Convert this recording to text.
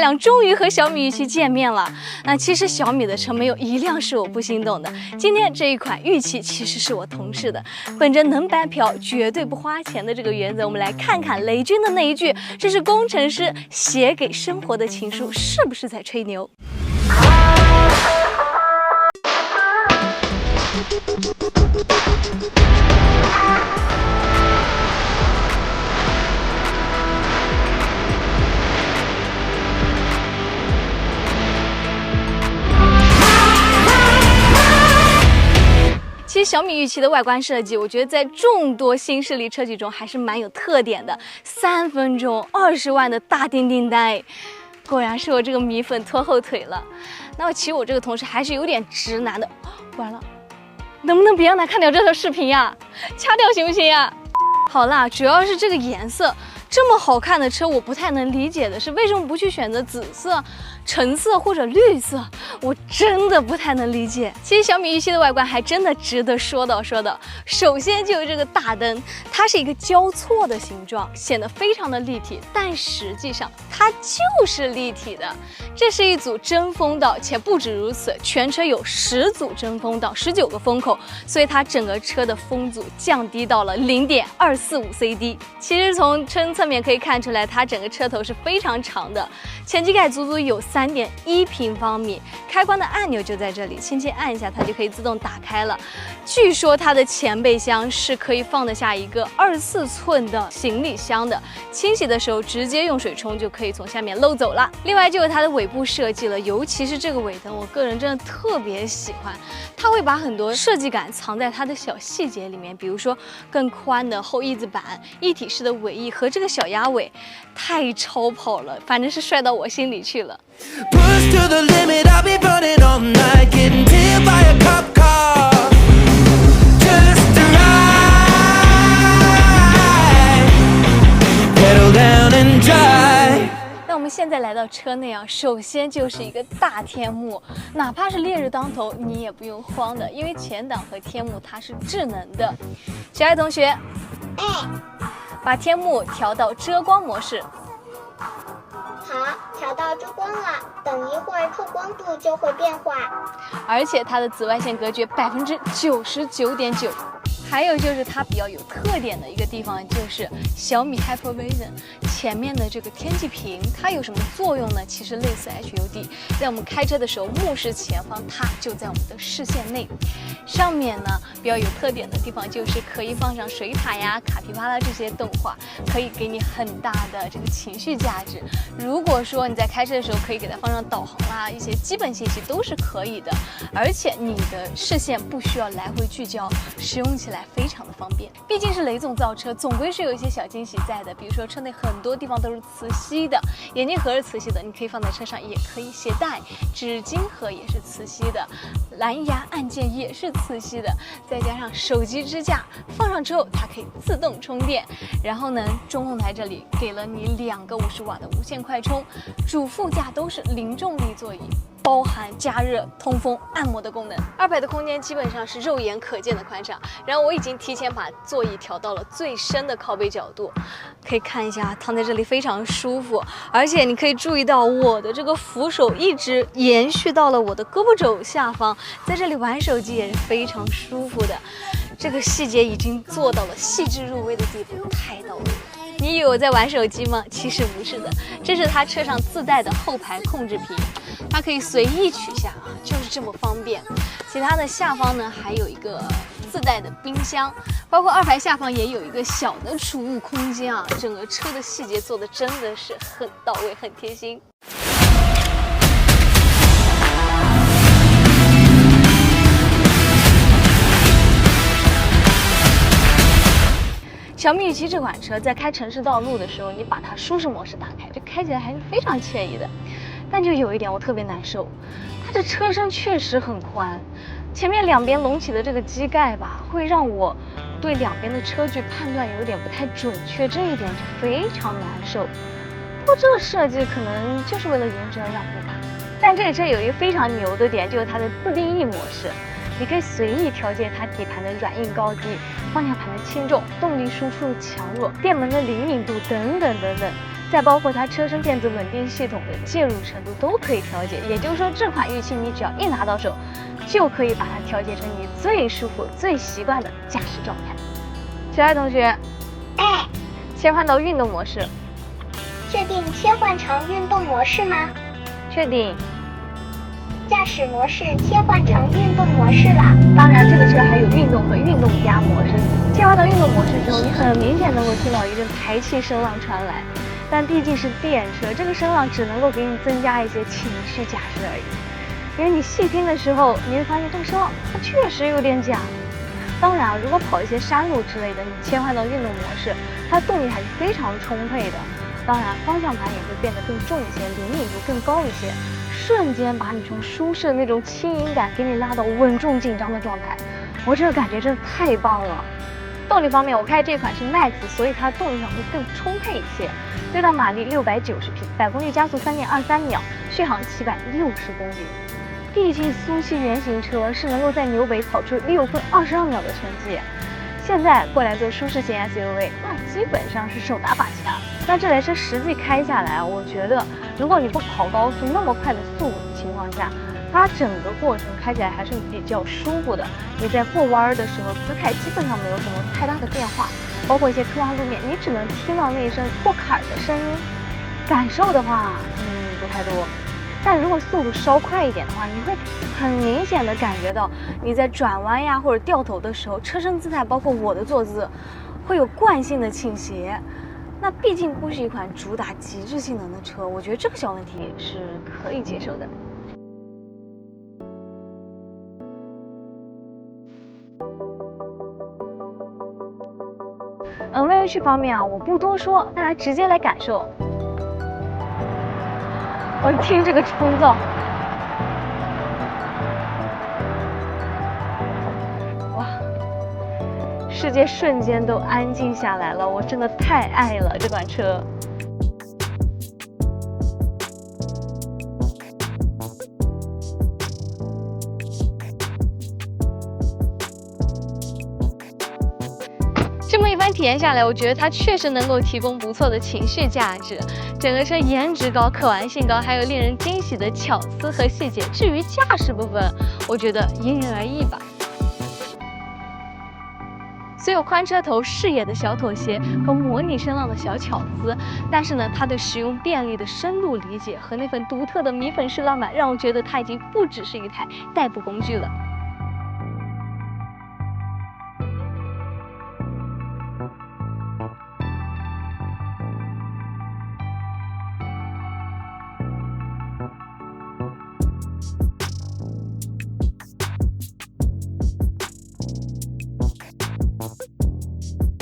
亮終於和小米玉器見面了。那其實小米的車没有一輛是我不心動的。今天這一款玉器其實是我同事的，本着能白嫖絕對不花錢的這個原則，我們來看看雷軍的那一句“這是工程師寫給生活的情書”是不是在吹牛？其實小米玉器的外觀設計，我覺得在眾多新勢力車企中還是蠻有特點的。3分鐘20萬的大叮叮呆，果然是我這個米粉拖後腿了。那其實我這個同事還是有點直男的，完了，能不能別讓他看掉这条視頻呀？掐掉行不行呀？好啦，主要是這個顏色。這麼好看的車，我不太能理解的是为什麼不去選擇紫色、橙色或者綠色，我真的不太能理解。其實小米玉器的外觀還真的值得說道。首先就是這個大燈，它是一個交錯的形狀，顯得非常的立體，但實際上它就是立體的。這是一組真風道，且不止如此，全車有10組真風道，19個風口，所以它整個車的風阻降低到了0.245 CD。其實從側面可以看出來，它整個車頭是非常長的，前機蓋足足有3.1平方米，開關的按鈕就在這裡，輕輕按一下它就可以自動打開了。據說它的前備箱是可以放得下一個24寸的行李箱的，清洗的時候直接用水冲就可以從下面漏走了。另外就是它的尾部設計了，尤其是這個尾燈，我個人真的特別喜歡，它會把很多設計感藏在它的小細節裡面，比如說更寬的後翼子板、一體式的尾翼和這個小鴨尾，太超跑了，反正是帥到我心裡去了。那我們現在來到車內啊，首先就是一個大天幕，哪怕是烈日当头，你也不用慌的，因為前挡和天幕它是智能的。小愛同學，把天幕調到遮光模式。好，調到遮光了，等一會兒透光度就會變化。而且它的紫外線隔絕99.9%。還有就是它比較有特點的一個地方，就是小米 Hypervision 前面的這個天氣屏，它有什麼作用呢？其實類似 HUD， 在我們開車的時候，目視前方，它就在我們的視線內。上面呢，比較有特點的地方就是可以放上水獺呀、卡皮巴拉這些動畫，可以給你很大的這個情緒價值。如果說你在開車的時候，可以給它放上導航啦，一些基本信息都是可以的。而且你的視線不需要來回聚焦，使用起來非常的方便。畢竟是雷總造車，總歸是有一些小驚喜在的。比如說車內很多地方都是磁吸的，眼鏡盒是磁吸的，你可以放在車上，也可以携带。紙巾盒也是磁吸的，藍牙按鍵也是磁吸的，再加上手機支架，放上之後它可以自動充電。然後呢，中控台這裡給了你2個50瓦的無線快充，主副駕都是零重力座椅，包含加熱、通風、按摩的功能。2排的空間基本上是肉眼可見的寬敞，然後我已經提前把座椅調到了最深的靠背角度，可以看一下躺在這裡非常舒服。而且你可以注意到我的這個扶手一直延續到了我的胳膊肘下方，在這裡玩手機也是非常舒服的。這個細節已經做到了細致入微的地步，太到位了。你以為我在玩手機嗎？其實不是的，這是它車上自帶的後排控制屏，它可以隨意取下啊，就是這麼方便。其他的下方呢，還有一個自帶的冰箱，包括2排下方也有一個小的儲物空間啊，整個車的細節做的真的是很到位，很貼心。小米玉器這款車在開城市道路的時候，你把它舒適模式打開，這開起來還是非常愜意的。但就有一點我特別難受，它的車身確實很寬，前面2邊隆起的這個機蓋吧，會讓我對2邊的車距判斷有點不太準確，這一點就非常難受。不過這個設計可能就是為了顏值而讓步吧。但這個車有一個非常牛的點，就是它的自定義模式。你可以隨意調節它底盤的軟硬高低、方向盤的輕重、動力輸出的強弱、電門的灵敏度等等等等。再包括它車身電子穩定系統的介入程度都可以調節。也就是說，這款玉器你只要一拿到手，就可以把它調節成你最舒服、最習慣的駕駛狀態。小爱同學，切換到運動模式。確定切換成運動模式嗎？確定。駕駛模式切換成運動模式了。當然，這個車還有運動和運動加模式。切換到運動模式之後，你很明顯能夠聽到一陣排氣聲浪傳來。但畢竟是電車，這個聲浪只能夠給你增加一些情緒價值而已。因為你細聽的時候，你會發現這個聲浪它確實有點假。當然，如果跑一些山路之類的，你切換到運動模式，它動力還是非常充沛的。当然，方向盘也会变得更重一些，灵敏度更高一些，瞬间把你从舒適的那種轻盈感给你拉到穩重緊張的狀態。我這個感覺真的太棒了。動力方面，我開這款是 Max， 所以它動力上會更充沛一些。最大馬力690匹，百公里加速3.23秒，續航760公里。畢竟蘇系原型車是能夠在紐北跑出6分22秒的成績。現在過來做舒適型 SUV， 那基本上是手打把掐。那這台車實際開下來，我覺得如果你不跑高速那麼快的速度的情況下，它整個過程開起來還是比較舒服的。你在過彎的時候，姿態基本上沒有什么太大的變化，包括一些坑洼路面，你只能聽到那一聲過坎的聲音，感受的話，不太多。但如果速度稍快一點的話，你會很明顯的感覺到你在轉彎呀或者掉頭的時候，車身姿態包括我的坐姿會有慣性的傾斜。那畢竟不是一款主打極致性能的車，我覺得這個小問題是可以接受的。NVH 方面啊，我不多說，大家直接來感受。我聽這個衝噪，哇！世界瞬間都安靜下來了，我真的太愛了這款車。这麼一番體驗下來，我覺得它確實能夠提供不錯的情緒價值。整個車顏值高、可玩性高，還有令人驚喜的巧思和細節。至於駕駛部分，我覺得因人而異吧。雖有寬車頭視野的小妥協和模擬聲浪的小巧思，但是呢，它對使用便利的深入理解和那份獨特的米粉式浪漫，讓我覺得它已經不只是一台代步工具了。